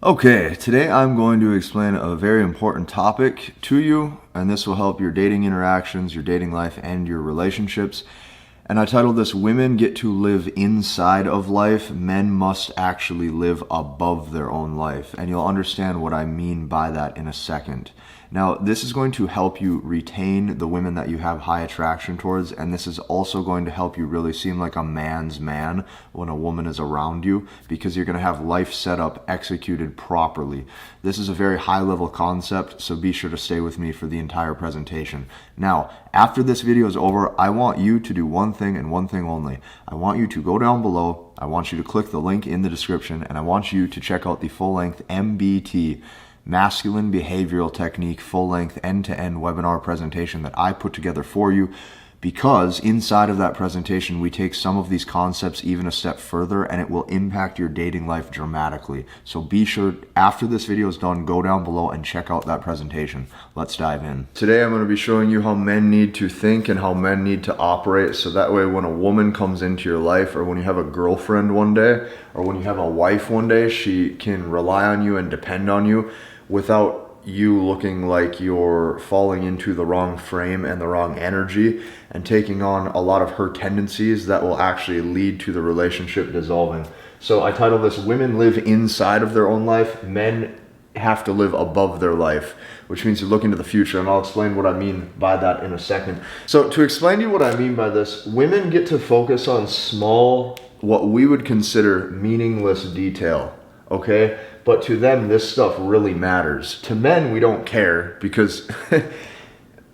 Okay, today I'm going to explain a very important topic to you, and this will help your dating interactions, your dating life, and your relationships. And I titled this, Women Get to Live Inside of Life, Men Must Actually Live Above Their Own Life. And you'll understand what I mean by that in a second. Now, this is going to help you retain the women that you have high attraction towards, and this is also going to help you really seem like a man's man when a woman is around you, because you're going to have life set up, executed properly. This is a very high-level concept, so be sure to stay with me for the entire presentation. Now, after this video is over, I want you to do one thing and one thing only. I want you to go down below, I want you to click the link in the description, and I want you to check out the full-length MBT, Masculine Behavioral Technique, full-length end-to-end webinar presentation that I put together for you, because inside of that presentation we take some of these concepts even a step further, and it will impact your dating life dramatically. So be sure, after this video is done, go down below and check out that presentation. Let's dive in. Today I'm going to be showing you how men need to think and how men need to operate, so that way when a woman comes into your life, or when you have a girlfriend one day, or when you have a wife one day, she can rely on you and depend on you without you looking like you're falling into the wrong frame and the wrong energy and taking on a lot of her tendencies that will actually lead to the relationship dissolving. So I titled this, Women Live Inside of Their Own Life, Men Have to Live Above Their Life, which means you look into the future, and I'll explain what I mean by that in a second. So to explain to you what I mean by this, women get to focus on small, what we would consider meaningless detail, okay? But to them, this stuff really matters. To men, we don't care, because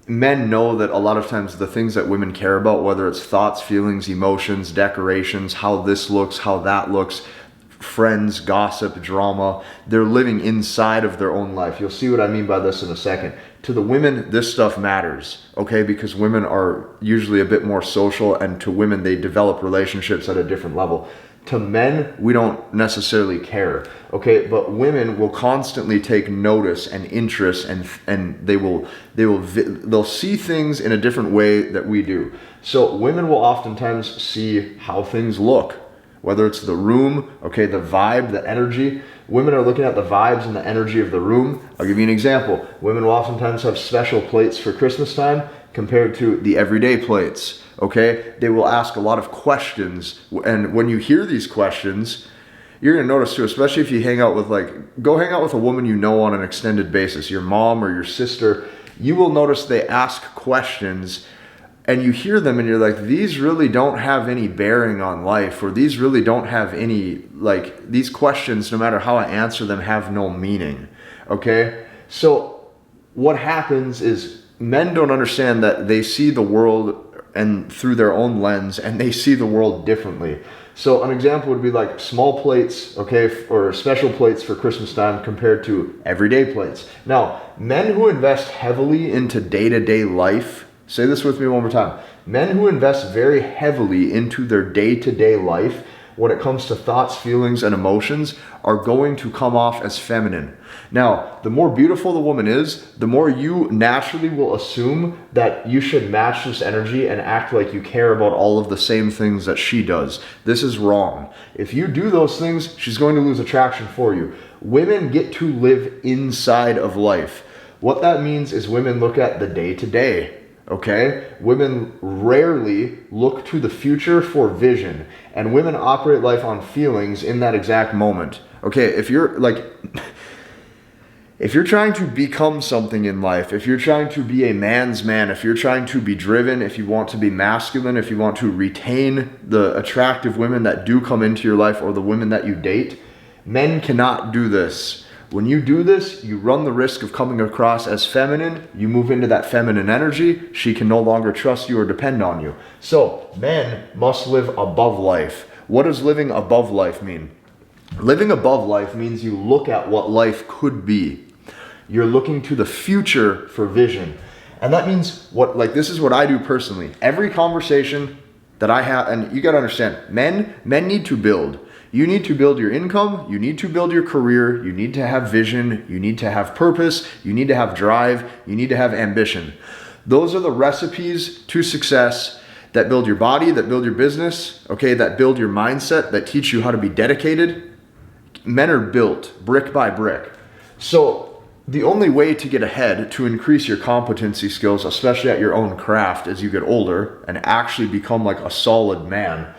men know that a lot of times the things that women care about, whether it's thoughts, feelings, emotions, decorations, how this looks, how that looks, friends, gossip, drama, they're living inside of their own life. You'll see what I mean by this in a second. To the women, this stuff matters, okay? Because women are usually a bit more social, and to women, they develop relationships at a different level. To men, we don't necessarily care, okay? But women will constantly take notice and interest, and they'll see things in a different way that we do. So women will oftentimes see how things look, whether it's the room, okay, the vibe, the energy. Women are looking at the vibes and the energy of the room. I'll give you an example. Women will oftentimes have special plates for Christmas time compared to the everyday plates. Okay, they will ask a lot of questions, and when you hear these questions, you're gonna notice too, especially if you hang out with go hang out with a woman you know on an extended basis, your mom or your sister, you will notice they ask questions, and you hear them and you're like, these really don't have any bearing on life, or these really don't have any, these questions, no matter how I answer them, have no meaning, okay? So what happens is men don't understand that they see the world and through their own lens, and they see the world differently. So an example would be like small plates, okay, or special plates for Christmas time compared to everyday plates. Now, men who invest heavily into day-to-day life, say this with me one more time. Men who invest very heavily into their day-to-day life when it comes to thoughts, feelings, and emotions are going to come off as feminine. Now, the more beautiful the woman is, the more you naturally will assume that you should match this energy and act like you care about all of the same things that she does. This is wrong. If you do those things, she's going to lose attraction for you. Women get to live inside of life. What that means is women look at the day-to-day. Okay? Women rarely look to the future for vision, and women operate life on feelings in that exact moment. Okay, if you're trying to become something in life, if you're trying to be a man's man, if you're trying to be driven, if you want to be masculine, if you want to retain the attractive women that do come into your life or the women that you date, men cannot do this. When you do this, you run the risk of coming across as feminine. You move into that feminine energy. She can no longer trust you or depend on you. So, men must live above life. What does living above life mean? Living above life means you look at what life could be. You're looking to the future for vision. And that means this is what I do personally. Every conversation that I have, and you got to understand, men need to build. You need to build your income, you need to build your career, you need to have vision, you need to have purpose, you need to have drive, you need to have ambition. Those are the recipes to success that build your body, that build your business, okay, that build your mindset, that teach you how to be dedicated. men are built brick by brick. So the only way to get ahead, to increase your competency skills, especially at your own craft as you get older and actually become like a solid man,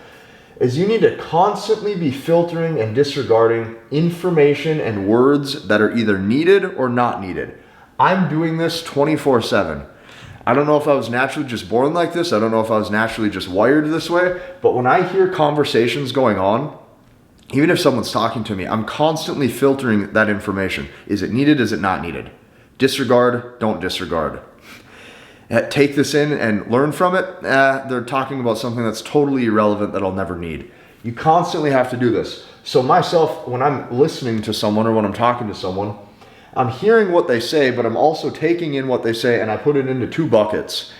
is you need to constantly be filtering and disregarding information and words that are either needed or not needed. I'm doing this 24/7. I don't know if I was naturally just born like this. I don't know if I was naturally just wired this way. But when I hear conversations going on, even if someone's talking to me, I'm constantly filtering that information. Is it needed? Is it not needed? Disregard, don't disregard. Take this in and learn from it. They're talking about something that's totally irrelevant that I'll never need. You constantly have to do this. So myself, when I'm listening to someone or when I'm talking to someone, I'm hearing what they say, but I'm also taking in what they say, and I put it into two buckets.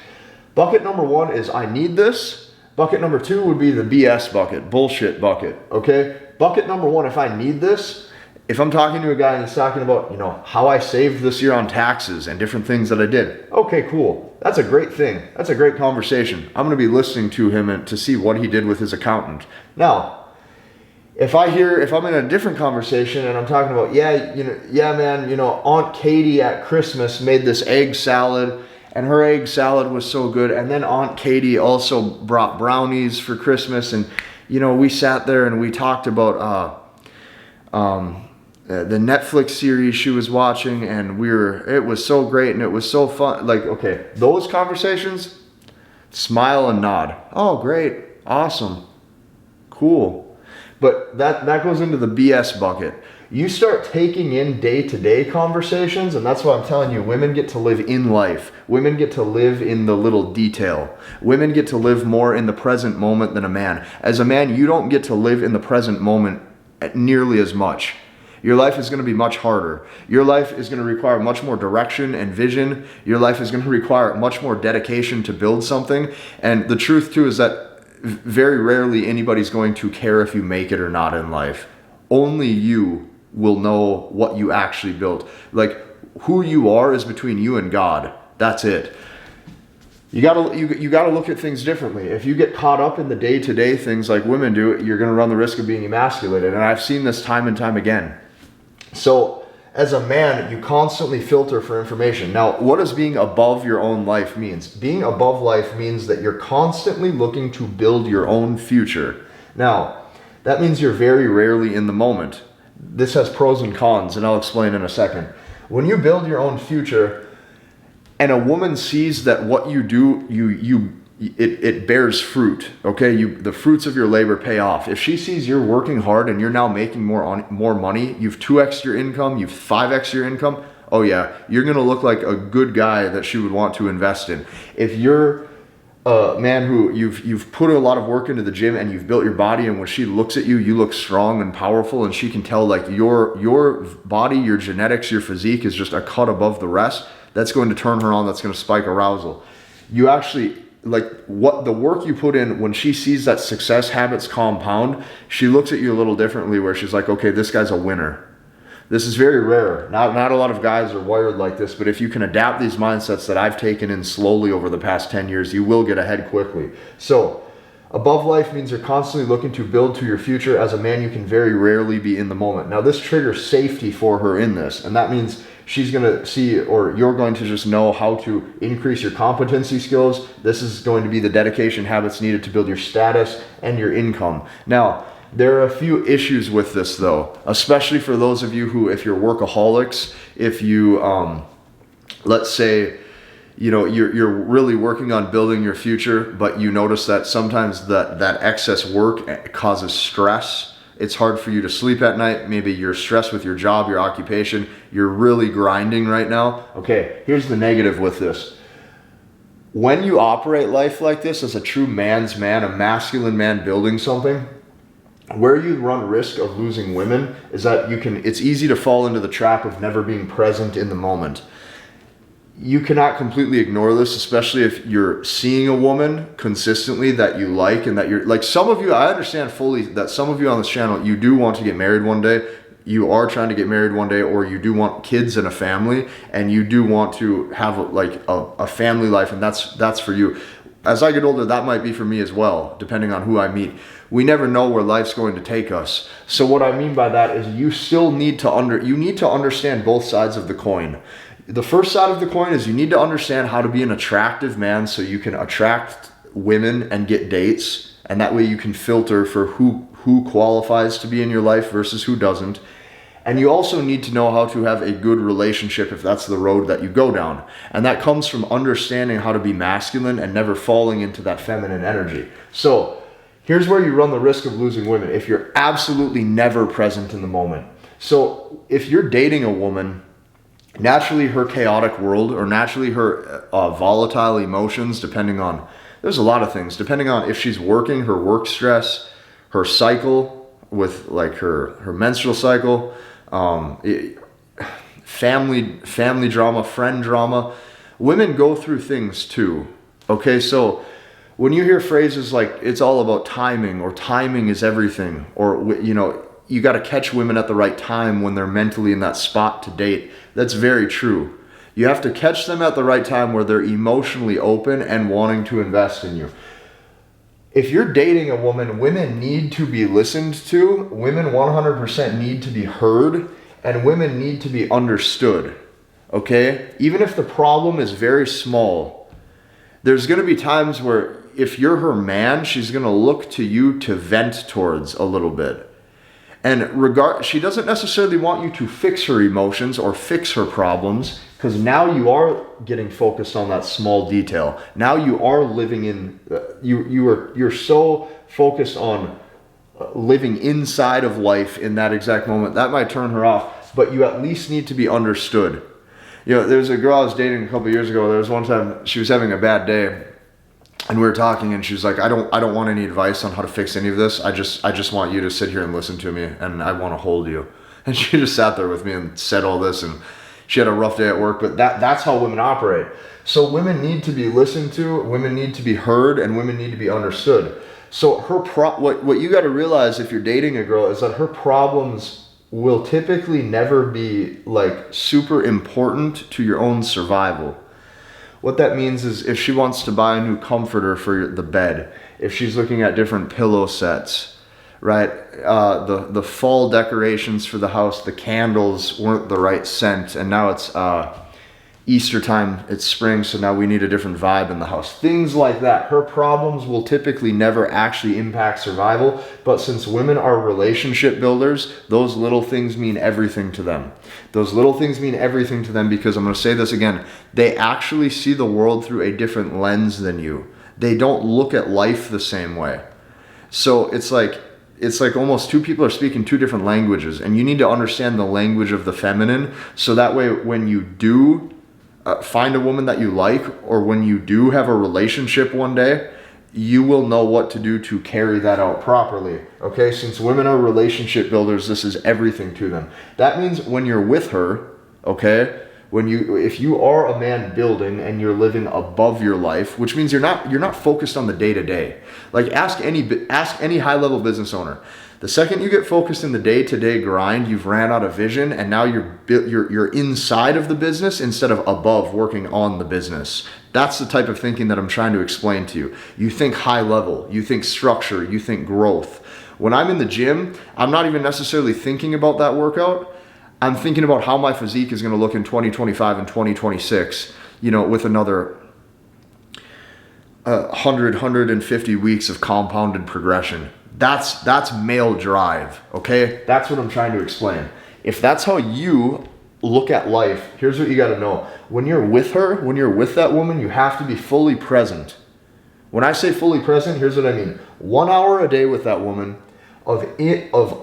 Bucket number one is I need this. Bucket number two would be the BS bucket, bullshit bucket, okay? Bucket number one, if I need this, if I'm talking to a guy and he's talking about, how I saved this year on taxes and different things that I did. Okay, cool. That's a great thing. That's a great conversation. I'm going to be listening to him and to see what he did with his accountant. Now, if I'm in a different conversation and I'm talking about, man, Aunt Katie at Christmas made this egg salad and her egg salad was so good. And then Aunt Katie also brought brownies for Christmas. And, we sat there and we talked about the Netflix series she was watching, and it was so great and it was so fun. Like, okay, those conversations, smile and nod. Oh, great. Awesome. Cool. But that goes into the BS bucket. You start taking in day-to-day conversations, and that's why I'm telling you, women get to live in life. Women get to live in the little detail. Women get to live more in the present moment than a man. As a man, you don't get to live in the present moment nearly as much. Your life is going to be much harder. Your life is going to require much more direction and vision. Your life is going to require much more dedication to build something. And the truth too is that very rarely anybody's going to care if you make it or not in life. Only you will know what you actually built. Like, who you are is between you and God. That's it. You gotta look at things differently. If you get caught up in the day-to-day things like women do, you're gonna run the risk of being emasculated. And I've seen this time and time again. So as a man, you constantly filter for information. Now, what does being above your own life means? Being above life means that you're constantly looking to build your own future. Now, that means you're very rarely in the moment. This has pros and cons, and I'll explain in a second. When you build your own future, and a woman sees that what you do, it bears fruit, okay? The fruits of your labor pay off. If she sees you're working hard and you're now making more money, you've 2x your income, you've 5x your income, oh yeah, you're gonna look like a good guy that she would want to invest in. If you're a man who you've put a lot of work into the gym and you've built your body, and when she looks at you, you look strong and powerful, and she can tell like your body, your genetics, your physique is just a cut above the rest, that's going to turn her on, that's gonna spike arousal. You actually, like, what the work you put in, when she sees that success habits compound, she looks at you a little differently, where she's like, okay, this guy's a winner. This is very rare. Not a lot of guys are wired like this, but if you can adapt these mindsets that I've taken in slowly over the past 10 years, you will get ahead quickly. So above life means you're constantly looking to build to your future. As a man, you can very rarely be in the moment. Now, this triggers safety for her in this, and that means she's going to see, or you're going to just know how to increase your competency skills. This is going to be the dedication habits needed to build your status and your income. Now, there are a few issues with this though, especially for those of you who, if you're workaholics, if you, let's say, you're really working on building your future, but you notice that sometimes that excess work causes stress. It's hard for you to sleep at night. Maybe you're stressed with your job, your occupation. You're really grinding right now. Okay, here's the negative with this. When you operate life like this as a true man's man, a masculine man building something, where you run risk of losing women is that it's easy to fall into the trap of never being present in the moment. You cannot completely ignore this, especially if you're seeing a woman consistently that you like, and that you're like, some of you, I understand fully that some of you on this channel, you do want to get married one day. You are trying to get married one day, or you do want kids and a family, and you do want to have like a family life, and that's for you. as I get older, that might be for me as well, depending on who I meet. We never know where life's going to take us. So what I mean by that is you still need to understand both sides of the coin. The first side of the coin is you need to understand how to be an attractive man so you can attract women and get dates. And that way you can filter for who qualifies to be in your life versus who doesn't. And you also need to know how to have a good relationship if that's the road that you go down. And that comes from understanding how to be masculine and never falling into that feminine energy. So here's where you run the risk of losing women if you're absolutely never present in the moment. So if you're dating a woman, naturally her chaotic world or naturally her volatile emotions, there's a lot of things, depending on if she's working, her work stress, her cycle with like her menstrual cycle, family drama, friend drama. Women go through things too. Okay, so when you hear phrases like it's all about timing or timing is everything, or you got to catch women at the right time when they're mentally in that spot to date, that's very true. You have to catch them at the right time where they're emotionally open and wanting to invest in you. If you're dating a woman, women need to be listened to, women 100% need to be heard, and women need to be understood, okay? Even if the problem is very small, there's going to be times where if you're her man, she's going to look to you to vent towards a little bit. And she doesn't necessarily want you to fix her emotions or fix her problems, because now you are getting focused on that small detail. Now you are living in, you're so focused on living inside of life in that exact moment. That might turn her off, but you at least need to be understood. There's a girl I was dating a couple years ago. There was one time she was having a bad day. And we were talking, and she was like, I don't want any advice on how to fix any of this. I just want you to sit here and listen to me, and I want to hold you. And she just sat there with me and said all this, and she had a rough day at work, but that's how women operate. So women need to be listened to, women need to be heard, and women need to be understood. So what you got to realize if you're dating a girl is that her problems will typically never be like super important to your own survival. What that means is if she wants to buy a new comforter for the bed, if she's looking at different pillow sets, right? The fall decorations for the house, the candles weren't the right scent, and now it's Easter time, it's spring, so now we need a different vibe in the house. Things like that. Her problems will typically never actually impact survival, but since women are relationship builders, those little things mean everything to them. Those little things mean everything to them because, I'm going to say this again, they actually see the world through a different lens than you. They don't look at life the same way. So it's like almost two people are speaking two different languages, and you need to understand the language of the feminine, so that way when you do find a woman that you like, or when you do have a relationship one day, you will know what to do to carry that out properly. Okay, since women are relationship builders, this is everything to them. That means when you're with her, okay, if you are a man building and you're living above your life, which means you're not focused on the day-to-day. Like ask any high-level business owner. The second you get focused in the day-to-day grind, you've ran out of vision, and now you're inside of the business instead of above working on the business. That's the type of thinking that I'm trying to explain to you. You think high level, you think structure, you think growth. When I'm in the gym, I'm not even necessarily thinking about that workout. I'm thinking about how my physique is going to look in 2025 and 2026, with another 150 weeks of compounded progression. That's male drive, okay? That's what I'm trying to explain. If that's how you look at life, here's what you got to know. When you're with her, when you're with that woman, you have to be fully present. When I say fully present, here's what I mean. 1 hour a day with that woman of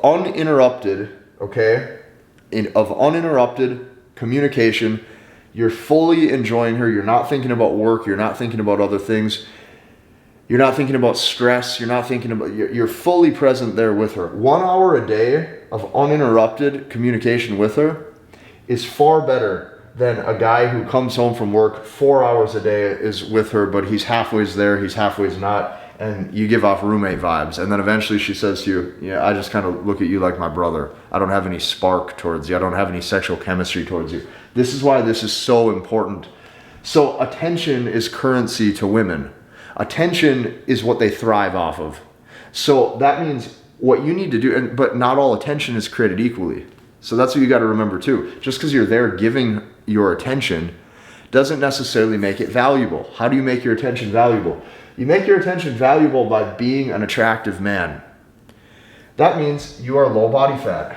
uninterrupted, okay? Of uninterrupted communication. You're fully enjoying her. You're not thinking about work. You're not thinking about other things. You're not thinking about stress. You're fully present there with her. 1 hour a day of uninterrupted communication with her is far better than a guy who comes home from work 4 hours a day is with her, but he's halfway there, he's halfway not, and you give off roommate vibes. And then eventually she says to you, yeah, I just kind of look at you like my brother. I don't have any spark towards you. I don't have any sexual chemistry towards you. This is why this is so important. So attention is currency to women. Attention is what they thrive off of. So that means what you need to do, but not all attention is created equally. So that's what you got to remember too. Just because you're there giving your attention doesn't necessarily make it valuable. How do you make your attention valuable? You make your attention valuable by being an attractive man. That means you are low body fat.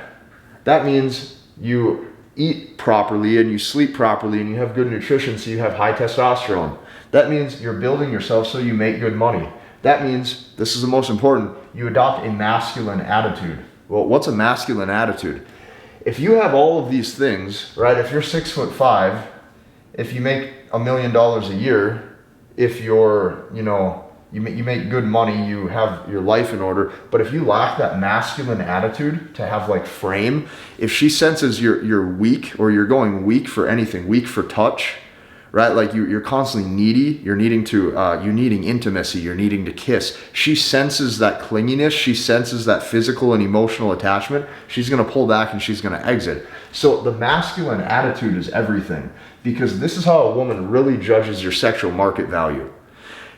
That means you eat properly and you sleep properly and you have good nutrition, so you have high testosterone. That means you're building yourself so you make good money. That means, this is the most important, you adopt a masculine attitude. Well, what's a masculine attitude? If you have all of these things, right? If you're 6'5", if you make $1 million a year, if you're, you make good money, you have your life in order, but if you lack that masculine attitude to have like frame, if she senses you're weak, or you're going weak for anything, weak for touch, right? Like you're constantly needy, you're needing intimacy, you're needing to kiss. She senses that clinginess, she senses that physical and emotional attachment, she's gonna pull back and she's gonna exit. So the masculine attitude is everything, because this is how a woman really judges your sexual market value.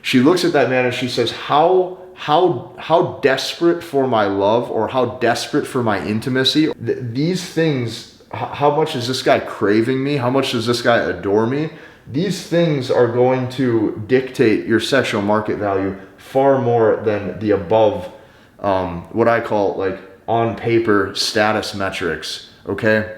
She looks at that man and she says, how desperate for my love, or how desperate for my intimacy, these things, how much is this guy craving me? How much does this guy adore me? These things are going to dictate your sexual market value far more than the above, what I call like on paper status metrics, okay?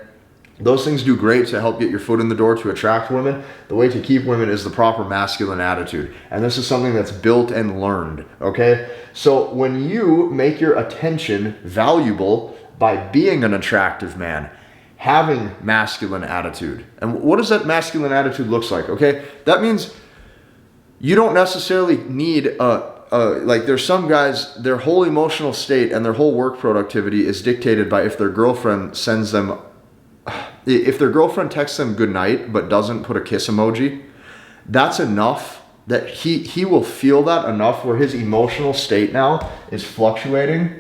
Those things do great to help get your foot in the door to attract women. The way to keep women is the proper masculine attitude. And this is something that's built and learned, okay? So when you make your attention valuable by being an attractive man, having masculine attitude. And what does that masculine attitude looks like, okay? That means you don't necessarily need like there's some guys, their whole emotional state and their whole work productivity is dictated by if their girlfriend texts them good night but doesn't put a kiss emoji, that's enough that he will feel that enough where his emotional state now is fluctuating.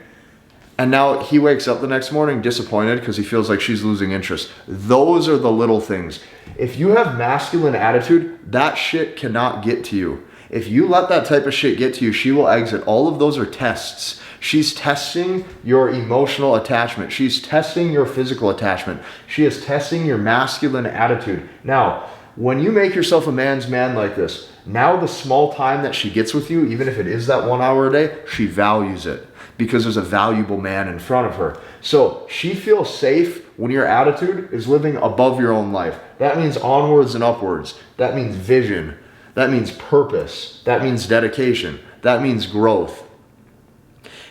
And now he wakes up the next morning disappointed because he feels like she's losing interest. Those are the little things. If you have masculine attitude, that shit cannot get to you. If you let that type of shit get to you, she will exit. All of those are tests. She's testing your emotional attachment. She's testing your physical attachment. She is testing your masculine attitude. Now, when you make yourself a man's man like this, now the small time that she gets with you, even if it is that 1 hour a day, she values it, because there's a valuable man in front of her. So she feels safe when your attitude is living above your own life. That means onwards and upwards. That means vision. That means purpose. That means dedication. That means growth.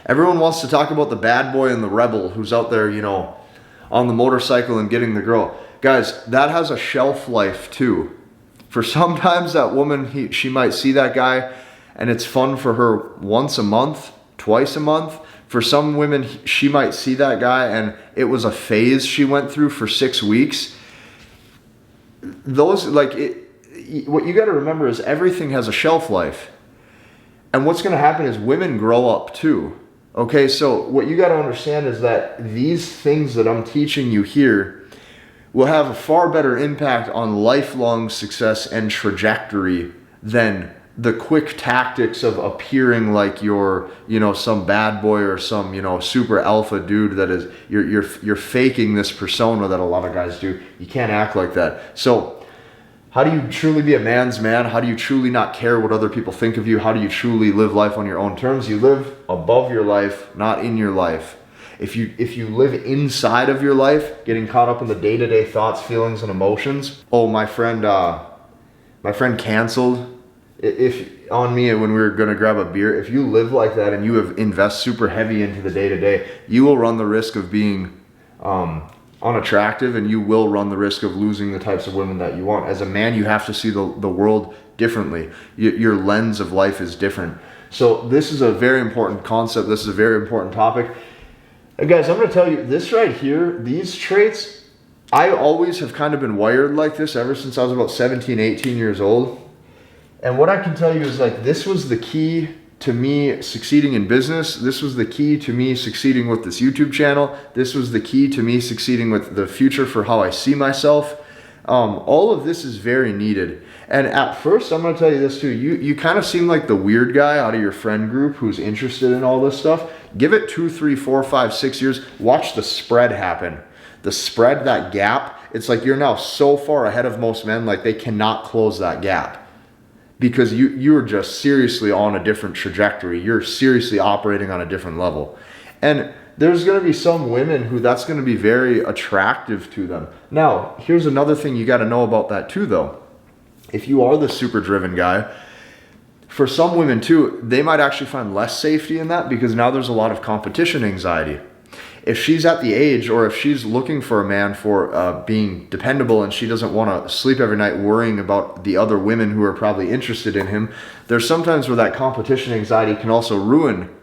Everyone wants to talk about the bad boy and the rebel who's out there, on the motorcycle and getting the girl. Guys, that has a shelf life too. For sometimes that woman, she might see that guy and it's fun for her once a month, twice a month. For some women, she might see that guy and it was a phase she went through for 6 weeks. What you got to remember is everything has a shelf life. And what's going to happen is women grow up too. Okay, so what you got to understand is that these things that I'm teaching you here will have a far better impact on lifelong success and trajectory than the quick tactics of appearing like you're, some bad boy or some, super alpha dude that is, you're faking this persona that a lot of guys do. You can't act like that. So how do you truly be a man's man? How do you truly not care what other people think of you? How do you truly live life on your own terms? You live above your life, not in your life. If you live inside of your life, getting caught up in the day-to-day thoughts, feelings, and emotions. Oh, my friend canceled on me when we were gonna grab a beer. If you live like that and you invest super heavy into the day-to-day, you will run the risk of being unattractive, and you will run the risk of losing the types of women that you want. As a man, you have to see the world differently. Your lens of life is different. So this is a very important concept. This is a very important topic. And guys, I'm going to tell you this right here, these traits, I always have kind of been wired like this ever since I was about 17, 18 years old. And what I can tell you is this was the key to me succeeding in business. This was the key to me succeeding with this YouTube channel. This was the key to me succeeding with the future for how I see myself. All of this is very needed. And at first, I'm going to tell you this too. You kind of seem like the weird guy out of your friend group who's interested in all this stuff. Give it 2, 3, 4, 5, 6 years. Watch the spread happen. The spread, that gap, it's like you're now so far ahead of most men, like they cannot close that gap. Because you're just seriously on a different trajectory. You're seriously operating on a different level. And there's going to be some women who that's going to be very attractive to them. Now, here's another thing you got to know about that too, though. If you are the super driven guy, for some women too, they might actually find less safety in that because now there's a lot of competition anxiety. If she's at the age, or if she's looking for a man for being dependable and she doesn't want to sleep every night worrying about the other women who are probably interested in him, there's sometimes where that competition anxiety can also ruin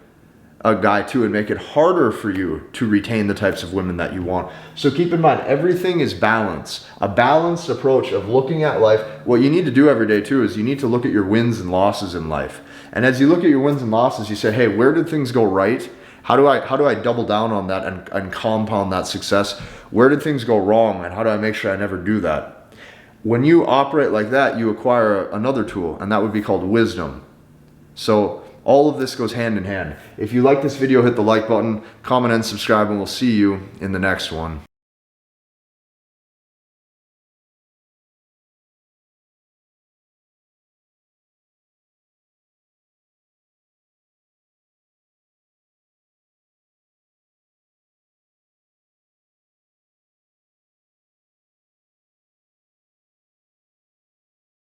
a guy too and make it harder for you to retain the types of women that you want. So keep in mind, everything is balance. A balanced approach of looking at life. What you need to do every day too is you need to look at your wins and losses in life. And as you look at your wins and losses, you say, hey, where did things go right? How do I double down on that and compound that success? Where did things go wrong, and how do I make sure I never do that? When you operate like that, you acquire another tool, and that would be called wisdom. So all of this goes hand in hand. If you like this video, hit the like button, comment and subscribe, and we'll see you in the next one.